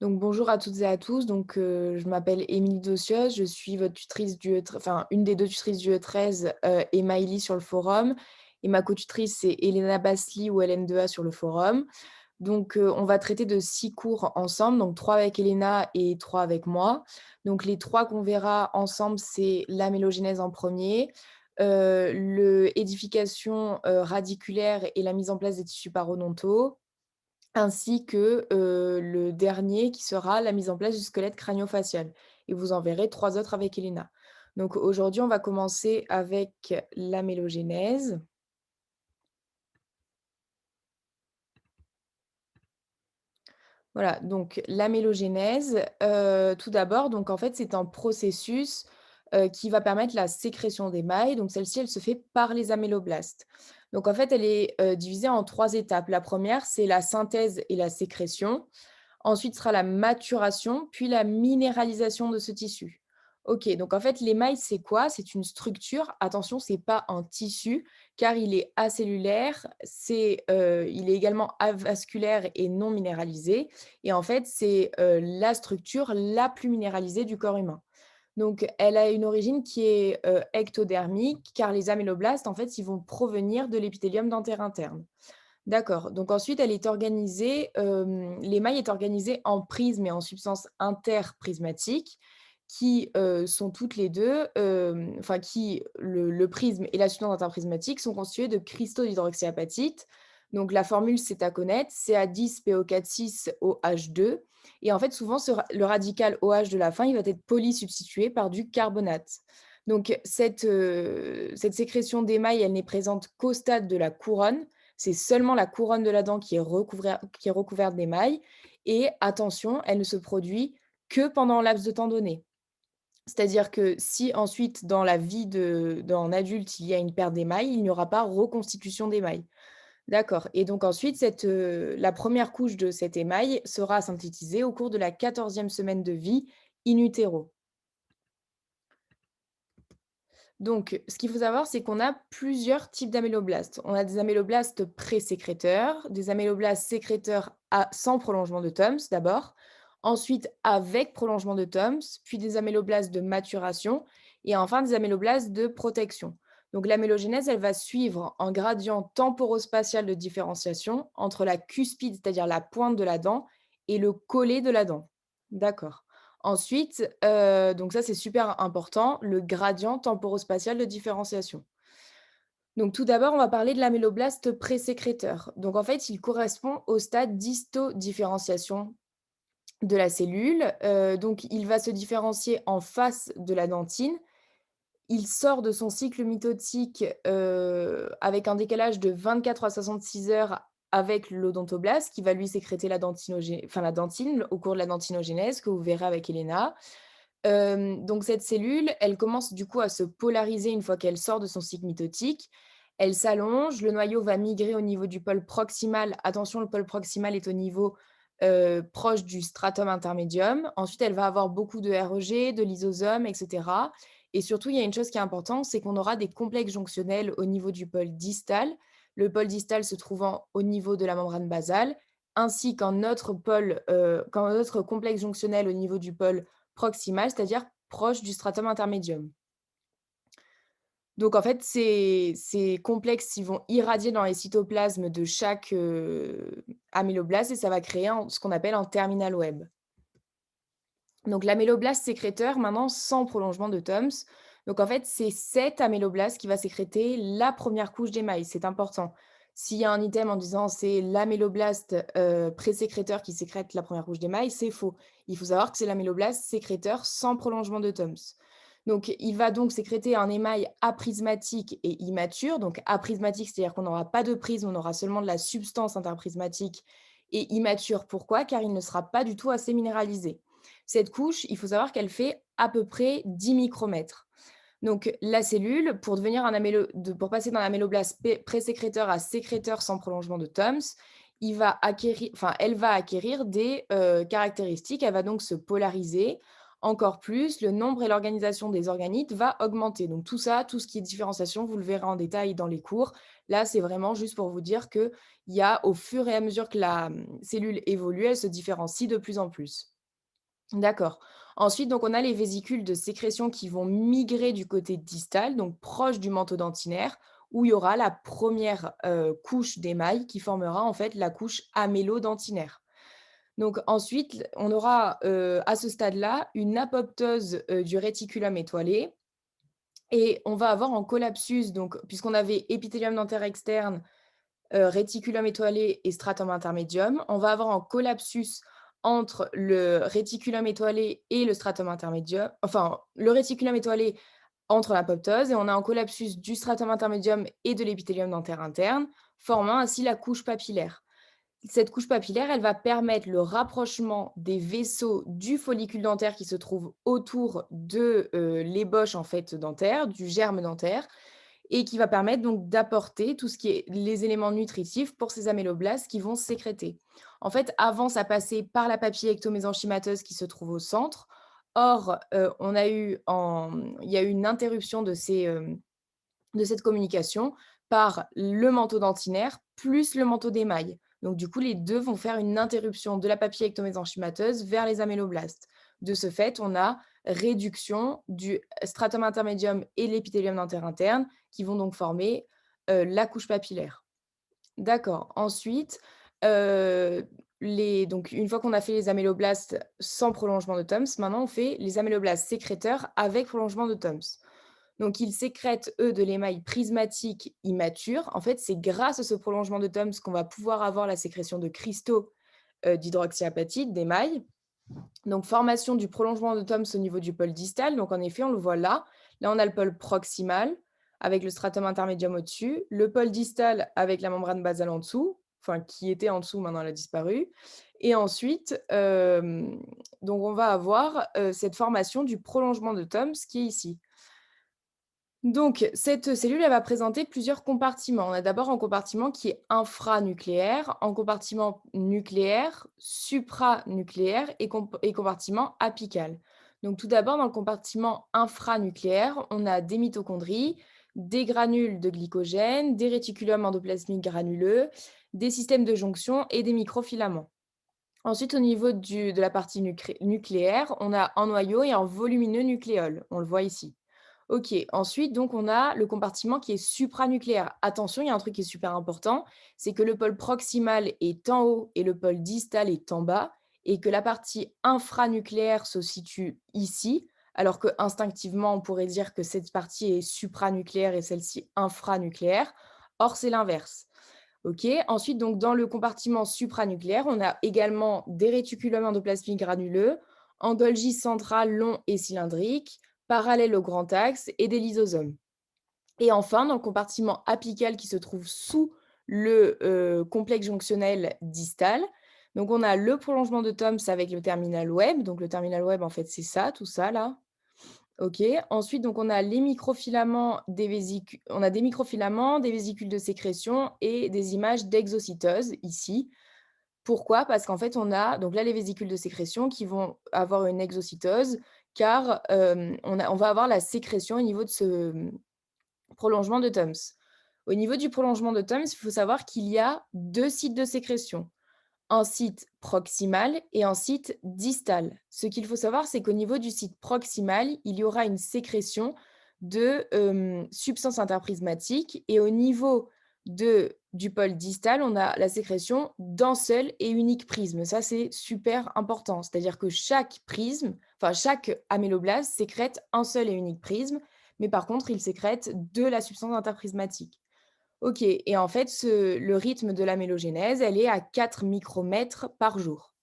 Donc bonjour à toutes et à tous. Je m'appelle Émilie Dossios, je suis votre tutrice du enfin une des 2 tutrices du E13, et Maïli sur le forum et ma co-tutrice, c'est Elena Basli ou LN2A sur le forum. On va traiter de 6 cours ensemble, donc 3 avec Elena et 3 avec moi. Donc les 3 qu'on verra ensemble, c'est l'amélogénèse en premier, le édification, radiculaire et la mise en place des tissus parodontaux, ainsi que, le dernier qui sera la mise en place du squelette crânio-facial et vous en verrez 3 autres avec Elena. Donc aujourd'hui, on va commencer avec l'amélogénèse. Voilà, donc l'amélogénèse, tout d'abord, donc en fait, c'est un processus, qui va permettre la sécrétion d'émail. Donc celle-ci, elle se fait par les améloblastes. Donc en fait, elle est, divisée en 3 étapes. La première, c'est la synthèse et la sécrétion. Ensuite sera la maturation, puis la minéralisation de ce tissu. OK, donc en fait, l'émail, c'est quoi? C'est une structure. Attention, c'est pas un tissu, car il est acellulaire, il est également avasculaire et non minéralisé. Et en fait, c'est la structure la plus minéralisée du corps humain. Donc, elle a une origine qui est ectodermique, car les améloblastes, en fait, ils vont provenir de l'épithélium dentaire interne. D'accord, donc ensuite elle est organisée, l'émail est organisé en prismes et en substances interprismatiques qui, sont toutes les 2, enfin qui le prisme et la substance interprismatique sont constitués de cristaux d'hydroxyapatite. Donc la formule, c'est à connaître, CA10PO4,6OH2 et en fait souvent le radical OH de la fin, il va être polysubstitué par du carbonate. Donc cette sécrétion d'émail, elle n'est présente qu'au stade de la couronne, c'est seulement la couronne de la dent qui est recouverte d'émail et attention, elle ne se produit que pendant un laps de temps donné. C'est-à-dire que si ensuite dans la vie d'un adulte, il y a une perte d'émail, il n'y aura pas reconstitution d'émail. D'accord et donc ensuite la première couche de cet émail sera synthétisée au cours de la 14e semaine de vie in utero. Donc, ce qu'il faut savoir, c'est qu'on a plusieurs types d'améloblastes. On a des améloblastes pré-sécréteurs, des améloblastes sécréteurs sans prolongement de Toms d'abord, ensuite avec prolongement de Toms, puis des améloblastes de maturation et enfin des améloblastes de protection. Donc l'amélogénèse, elle va suivre un gradient temporospatial de différenciation entre la cuspide, c'est-à-dire la pointe de la dent, et le collet de la dent. D'accord. Ensuite, donc ça, c'est super important, le gradient temporospatial de différenciation. Donc tout d'abord, on va parler de l'améloblaste présécréteur. Donc en fait, il correspond au stade d'histodifférenciation de la cellule. Donc il va se différencier en face de la dentine. Il sort de son cycle mitotique, avec un décalage de 24 à 66 heures avec l'odontoblaste qui va lui sécréter la dentine au cours de la dentinogénèse que vous verrez avec Elena. Donc cette cellule, elle commence du coup à se polariser une fois qu'elle sort de son cycle mitotique. Elle s'allonge, le noyau va migrer au niveau du pôle proximal. Attention, le pôle proximal est au niveau, proche du stratum intermédium. Ensuite, elle va avoir beaucoup de REG, de lysosome et cetera et surtout, il y a une chose qui est importante, c'est qu'on aura des complexes jonctionnels au niveau du pôle distal. Le pôle distal se trouvant au niveau de la membrane basale, ainsi qu'un autre complexe jonctionnel au niveau du pôle proximal, c'est-à-dire proche du stratum intermédium. Donc en fait, ces complexes, ils vont irradier dans les cytoplasmes de chaque, amyloblaste et ça va créer ce qu'on appelle un terminal web. Donc l'améloblaste sécréteur maintenant sans prolongement de Toms. Donc en fait, c'est cet améloblaste qui va sécréter la première couche d'émail, c'est important. S'il y a un item en disant: «C'est l'améloblaste, présécréteur qui sécrète la première couche d'émail», c'est faux. Il faut savoir que c'est l'améloblaste sécréteur sans prolongement de Toms. Donc il va donc sécréter un émail aprismatique et immature. Donc aprismatique, c'est-à-dire qu'on n'aura pas de prisme, on aura seulement de la substance interprismatique et immature. Pourquoi? Car il ne sera pas du tout assez minéralisé. Cette couche, il faut savoir qu'elle fait à peu près 10 micromètres. Donc la cellule, pour passer d'un améloblaste présécréteur à sécréteur sans prolongement de Toms, elle va acquérir des caractéristiques. Elle va donc se polariser encore plus, le nombre et l'organisation des organites va augmenter. Donc tout ça, tout ce qui est différenciation, vous le verrez en détail dans les cours. Là, c'est vraiment juste pour vous dire qu'il y a, au fur et à mesure que la cellule évolue, elle se différencie de plus en plus. D'accord. Ensuite, donc, on a les vésicules de sécrétion qui vont migrer du côté distal, donc proche du manteau dentinaire, où il y aura la première couche d'émail qui formera en fait la couche amélodentinaire. Donc ensuite, on aura à ce stade-là une apoptose du réticulum étoilé et on va avoir en collapsus, donc puisqu'on avait épithélium dentaire externe, réticulum étoilé et stratum intermédium. On va avoir un collapsus entre le réticulum étoilé et le stratum intermédium, enfin, le réticulum étoilé entre l'apoptose et on a un collapsus du stratum intermédium et de l'épithélium dentaire interne, formant ainsi la couche papillaire. Cette couche papillaire, elle va permettre le rapprochement des vaisseaux du follicule dentaire qui se trouve autour de, l'ébauche en fait dentaire, du germe dentaire et qui va permettre donc d'apporter tout ce qui est les éléments nutritifs pour ces améloblastes qui vont sécréter. En fait, avant, ça passait par la papille ectomésenchymateuse qui se trouve au centre. Or, il y a eu une interruption de cette communication par le manteau dentinaire plus le manteau d'émail. Donc du coup, les 2 vont faire une interruption de la papille ectomésenchymateuse vers les améloblastes. De ce fait, on a réduction du stratum intermédium et de l'épithélium dentaire interne qui vont donc former, la couche papillaire. D'accord. Ensuite, donc une fois qu'on a fait les améloblastes sans prolongement de Thums, maintenant on fait les améloblastes sécréteurs avec prolongement de Thums. Donc ils sécrètent, eux, de l'émail prismatique immature. En fait, c'est grâce à ce prolongement de Thums qu'on va pouvoir avoir la sécrétion de cristaux, d'hydroxyapatite, d'émail. Donc formation du prolongement de Thums au niveau du pôle distal. Donc en effet, on le voit là. Là, on a le pôle proximal avec le stratum intermédium au-dessus, le pôle distal avec la membrane basale en dessous, enfin qui était en dessous, maintenant elle a disparu. Et ensuite, donc on va avoir, cette formation du prolongement de Thums qui est ici. Donc, cette cellule, elle va présenter plusieurs compartiments. On a d'abord un compartiment qui est infranucléaire, un compartiment nucléaire, supranucléaire et compartiment apical. Donc, tout d'abord, dans le compartiment infranucléaire, on a des mitochondries, des granules de glycogène, des réticulums endoplasmiques granuleux, des systèmes de jonction et des microfilaments. Ensuite, au niveau de la partie nucléaire, on a un noyau et un volumineux nucléole. On le voit ici. OK, ensuite, donc on a le compartiment qui est supranucléaire. Attention, il y a un truc qui est super important, c'est que le pôle proximal est en haut et le pôle distal est en bas, et que la partie infranucléaire se situe ici, alors que instinctivement, on pourrait dire que cette partie est supranucléaire et celle-ci infranucléaire. Or, c'est l'inverse. OK. Ensuite, donc dans le compartiment supranucléaire, on a également des réticulums endoplasmiques granuleux, en Golgi central long et cylindrique, parallèle au grand axe et des lysosomes. Et enfin, dans le compartiment apical qui se trouve sous le complexe jonctionnel distal, donc on a le prolongement de Thomson avec le terminal web. Donc le terminal web, en fait, c'est ça, tout ça là. OK. Ensuite, donc on a les microfilaments des vésicules, on a des microfilaments, des vésicules de sécrétion et des images d'exocytose ici. Pourquoi? Parce qu'en fait, on a donc là les vésicules de sécrétion qui vont avoir une exocytose car, on va avoir la sécrétion au niveau de ce, prolongement de Thums. Au niveau du prolongement de Thums, il faut savoir qu'il y a 2 sites de sécrétion, un site proximal et un site distal. Ce qu'il faut savoir, c'est qu'au niveau du site proximal, il y aura une sécrétion de substances interprismatiques et au niveau du pôle distal, on a la sécrétion d'un seul et unique prisme. Ça, c'est super important. C'est-à-dire que chaque prisme, enfin chaque améloblaste sécrète un seul et unique prisme, mais par contre, il sécrète de la substance interprismatique. OK, et en fait, le rythme de la mélogénèse, elle est à 4 micromètres par jour.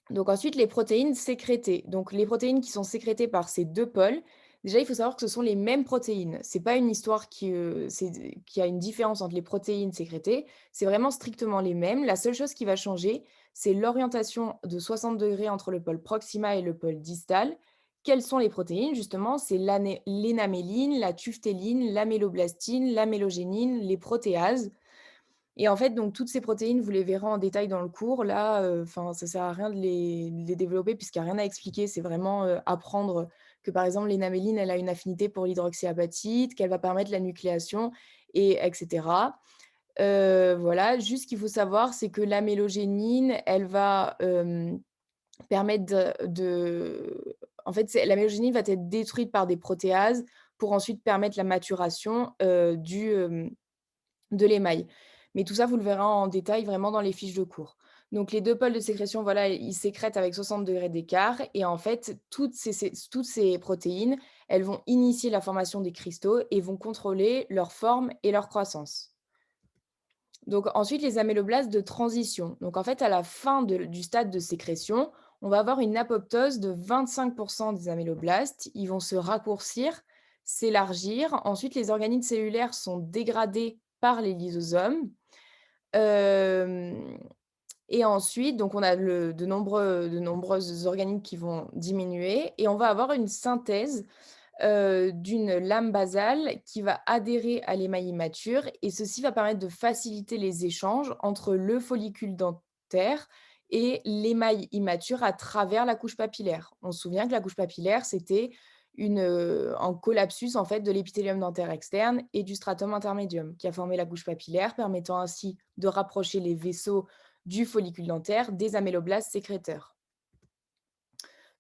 Donc ensuite, les protéines sécrétées. Donc les protéines qui sont sécrétées par ces 2 pôles, déjà, il faut savoir que ce sont les mêmes protéines. C'est pas une histoire qui a une différence entre les protéines sécrétées, c'est vraiment strictement les mêmes. La seule chose qui va changer, c'est l'orientation de 60° entre le pôle proximal et le pôle distal. Quelles sont les protéines? Justement, c'est l'énaméline, la tuftéline, l'améloblastine, l'amélogénine, les protéases. Et en fait, donc toutes ces protéines, vous les verrez en détail dans le cours. Là, enfin, ça sert à rien de les développer puisqu'il y a rien à expliquer. C'est vraiment, apprendre que, par exemple, l'énaméline, elle a une affinité pour l'hydroxyapatite, qu'elle va permettre la nucléation et cetera. Voilà, juste ce qu'il faut savoir, c'est que l'amélogénine, elle va, permettre en fait, c'est l'amélogénine va être détruite par des protéases pour ensuite permettre la maturation, de l'émail. Mais tout ça, vous le verrez en détail vraiment dans les fiches de cours. Donc les 2 pôles de sécrétion, voilà, ils sécrètent avec 60 degrés d'écart et en fait, toutes ces protéines, elles vont initier la formation des cristaux et vont contrôler leur forme et leur croissance. Donc ensuite, les améloblastes de transition. Donc en fait, à la fin du stade de sécrétion, on va avoir une apoptose de 25 des améloblastes. Ils vont se raccourcir, s'élargir. Ensuite, les organites cellulaires sont dégradés par les lysosomes. Hem Et ensuite, donc on a de nombreuses organites qui vont diminuer et on va avoir une synthèse d'une lame basale qui va adhérer à l'émail immature et ceci va permettre de faciliter les échanges entre le follicule dentaire et l'émail immature à travers la couche papillaire. On se souvient que la couche papillaire, c'était un collapsus en fait de l'épithélium dentaire externe et du stratum intermédium qui a formé la couche papillaire, permettant ainsi de rapprocher les vaisseaux du follicule dentaire des améloblastes sécréteurs.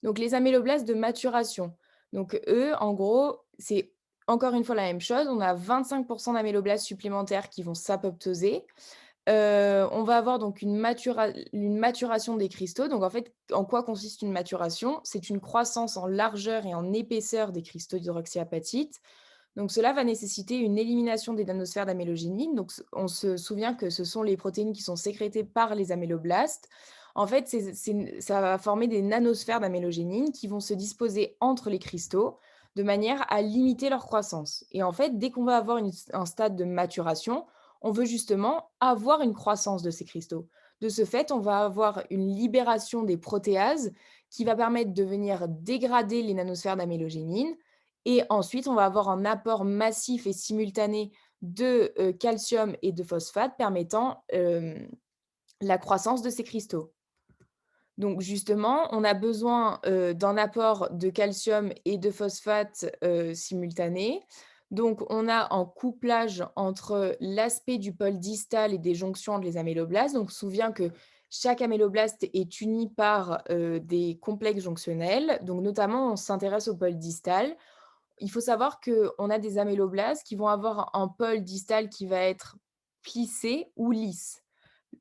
Donc les améloblastes de maturation. Donc eux, en gros, c'est encore une fois la même chose. On a 25 d'améloblastes supplémentaires qui vont s'apoptoser. On va avoir donc une maturation des cristaux. Donc en fait, en quoi consiste une maturation? C'est une croissance en largeur et en épaisseur des cristaux d'hydroxyapatite. Donc cela va nécessiter une élimination des nanosphères d'amélogénine. Donc on se souvient que ce sont les protéines qui sont sécrétées par les améloblastes. En fait, ça va former des nanosphères d'amélogénine qui vont se disposer entre les cristaux de manière à limiter leur croissance. Et en fait, dès qu'on va avoir un stade de maturation, on veut justement avoir une croissance de ces cristaux. De ce fait, on va avoir une libération des protéases qui va permettre de venir dégrader les nanosphères d'amélogénine et ensuite, on va avoir un apport massif et simultané de, calcium et de phosphate permettant, la croissance de ces cristaux. Donc justement, on a besoin, d'un apport de calcium et de phosphate, simultané. Donc on a un couplage entre l'aspect du pôle distal et des jonctions entre les améloblastes. Donc on se souvient que chaque améloblaste est uni par, des complexes jonctionnels. Donc notamment, on s'intéresse au pôle distal. Il faut savoir qu'on a des améloblastes qui vont avoir un pôle distal qui va être plissé ou lisse.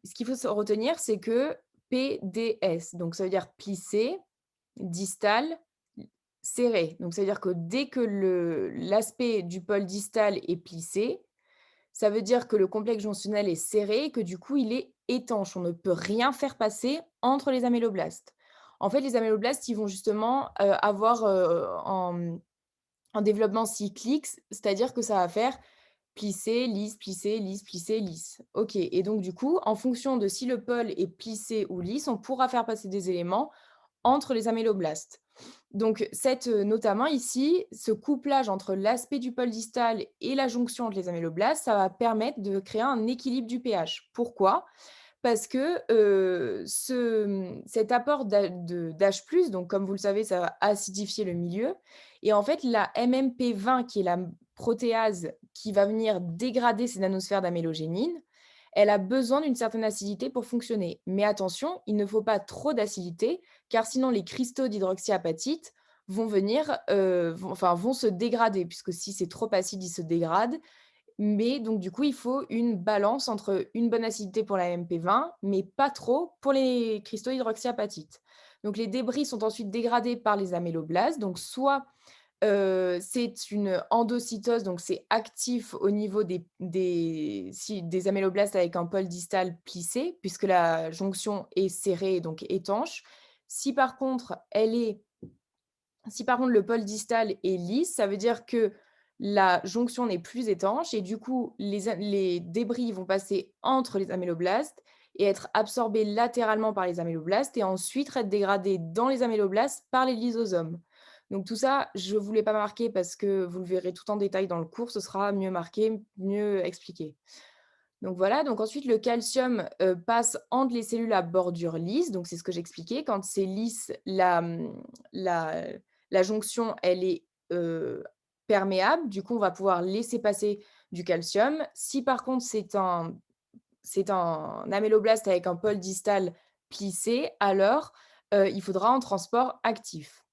Ce qu'il faut se retenir, c'est que PDS, donc ça veut dire plissé, distal, serré. Donc ça veut dire que dès que l'aspect du pôle distal est plissé, ça veut dire que le complexe jonctionnel est serré et que du coup, il est étanche. On ne peut rien faire passer entre les améloblastes. En fait, les améloblastes, ils vont justement, avoir, en développement cyclique, c'est-à-dire que ça va faire plisser, lisse, plisser, lisse, plisser, lisse. OK et donc du coup, en fonction de si le pôle est plissé ou lisse, on pourra faire passer des éléments entre les améloblastes. Donc notamment ici, ce couplage entre l'aspect du pôle distal et la jonction entre les améloblastes, ça va permettre de créer un équilibre du pH. Pourquoi? Parce que, cet apport d'H+, donc comme vous le savez, ça va acidifier le milieu et en fait, la MMP20 qui est la protéase qui va venir dégrader ces nanosphères d'amélogénine, elle a besoin d'une certaine acidité pour fonctionner. Mais attention, il ne faut pas trop d'acidité, car sinon les cristaux d'hydroxyapatite vont venir, vont se dégrader puisque si c'est trop acide, ils se dégradent mais donc du coup, il faut une balance entre une bonne acidité pour la MP20, mais pas trop pour les cristaux hydroxyapatite. Donc les débris sont ensuite dégradés par les améloblastes, donc soit, c'est une endocytose, donc c'est actif au niveau des améloblastes avec un pôle distal plissé, puisque la jonction est serrée, donc étanche. Si par contre, elle est si par contre le pôle distal est lisse, ça veut dire que la jonction n'est plus étanche et du coup les débris vont passer entre les améloblastes et être absorbés latéralement par les améloblastes et ensuite être dégradés dans les améloblastes par les lysosomes. Donc tout ça, je ne vous l'ai pas marqué parce que vous le verrez tout en détail dans le cours, ce sera mieux marqué, mieux expliqué. Donc voilà, donc ensuite le calcium, passe entre les cellules à bordure lisse, donc c'est ce que j'expliquais. Quand c'est lisse, la la jonction, elle est, perméable, du coup, on va pouvoir laisser passer du calcium. Si par contre c'est un améloblaste avec un pôle distal plissé, alors, il faudra un transport actif.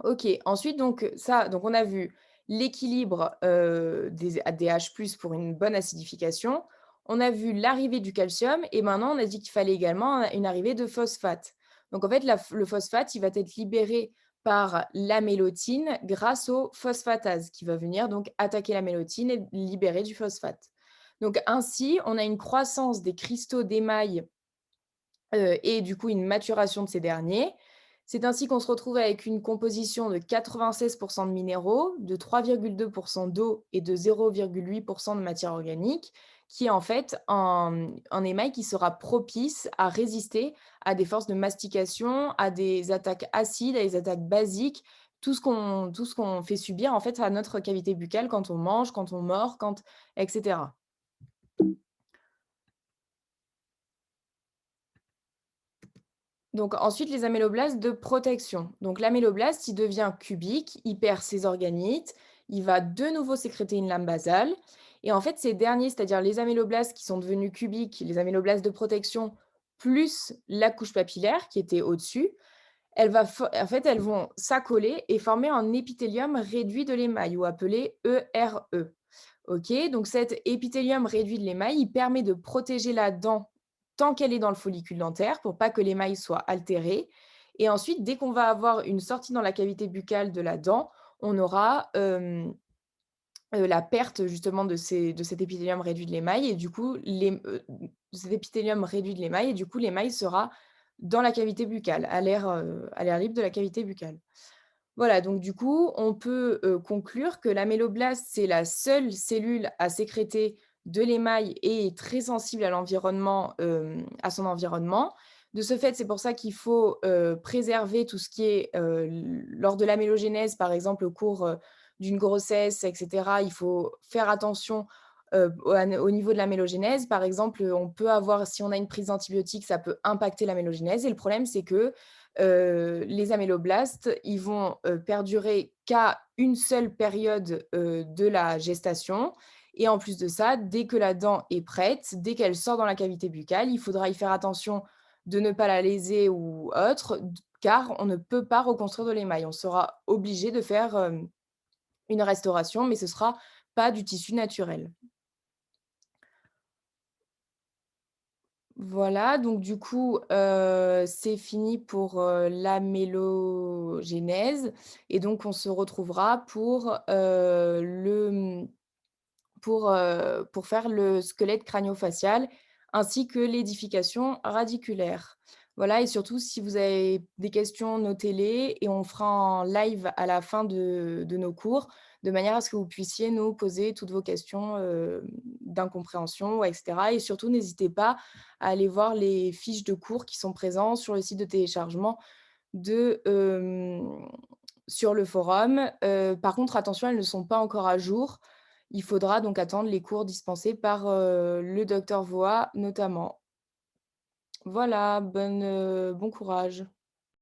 OK, ensuite donc on a vu l'équilibre, des H+ pour une bonne acidification. On a vu l'arrivée du calcium et maintenant on a dit qu'il fallait également une arrivée de phosphate. Donc en fait le phosphate, il va être libéré par l'amélotine grâce au phosphatase qui va venir donc attaquer l'amélotine et libérer du phosphate. Donc ainsi, on a une croissance des cristaux d'émail et du coup une maturation de ces derniers. C'est ainsi qu'on se retrouve avec une composition de 96 de minéraux, de 3,2 d'eau et de 0,8 de matière organique, qui est en fait un émail qui sera propice à résister à des forces de mastication, à des attaques acides, à des attaques basiques, tout ce qu'on fait subir en fait à notre cavité buccale quand on mange, quand on mord, quand et cetera. Donc ensuite, les améloblastes de protection. Donc l'améloblaste, il devient cubique, il perd ses organites, il va de nouveau sécréter une lame basale. Et en fait, ces derniers, c'est-à-dire les améloblastes qui sont devenus cubiques, les améloblastes de protection, plus la couche papillaire qui était au-dessus, en fait, elles vont s'accoler et former un épithélium réduit de l'émail ou appelé ERE. OK, donc cet épithélium réduit de l'émail, il permet de protéger la dent tant qu'elle est dans le follicule dentaire pour pas que l'émail soit altéré. Et ensuite, dès qu'on va avoir une sortie dans la cavité buccale de la dent, on aura, la perte justement de cet épithélium réduit de l'émail et du coup, cet épithélium réduit de l'émail et du coup, l'émail sera dans la cavité buccale, à l'air libre de la cavité buccale. Voilà, donc du coup, on peut, conclure que l'améloblaste, c'est la seule cellule à sécréter de l'émail et est très sensible à l'environnement, à son environnement. De ce fait, c'est pour ça qu'il faut, préserver tout ce qui est, lors de l'amélogénèse, par exemple, au cours, d'une grossesse et cetera, il faut faire attention, au niveau de l'amélogénèse. Par exemple, on peut avoir si on a une prise d'antibiotiques, ça peut impacter l'amélogénèse et le problème, c'est que, les améloblastes, ils vont, perdurer qu'à une seule période, de la gestation et en plus de ça, dès que la dent est prête, dès qu'elle sort dans la cavité buccale, il faudra y faire attention de ne pas la léser ou autre, car on ne peut pas reconstruire de l'émail. On sera obligé de faire, une restauration, mais ce sera pas du tissu naturel. Voilà, donc du coup, c'est fini pour, l'amélogénèse et donc on se retrouvera pour faire le squelette crânio-facial ainsi que l'édification radiculaire. Voilà et surtout si vous avez des questions, notez-les et on fera un live à la fin de nos cours, de manière à ce que vous puissiez nous poser toutes vos questions, d'incompréhension et cetera et surtout n'hésitez pas à aller voir les fiches de cours qui sont présents sur le site de téléchargement de, sur le forum. Par contre attention, elles ne sont pas encore à jour. Il faudra donc attendre les cours dispensés par, le docteur Voa notamment. Voilà, bon courage.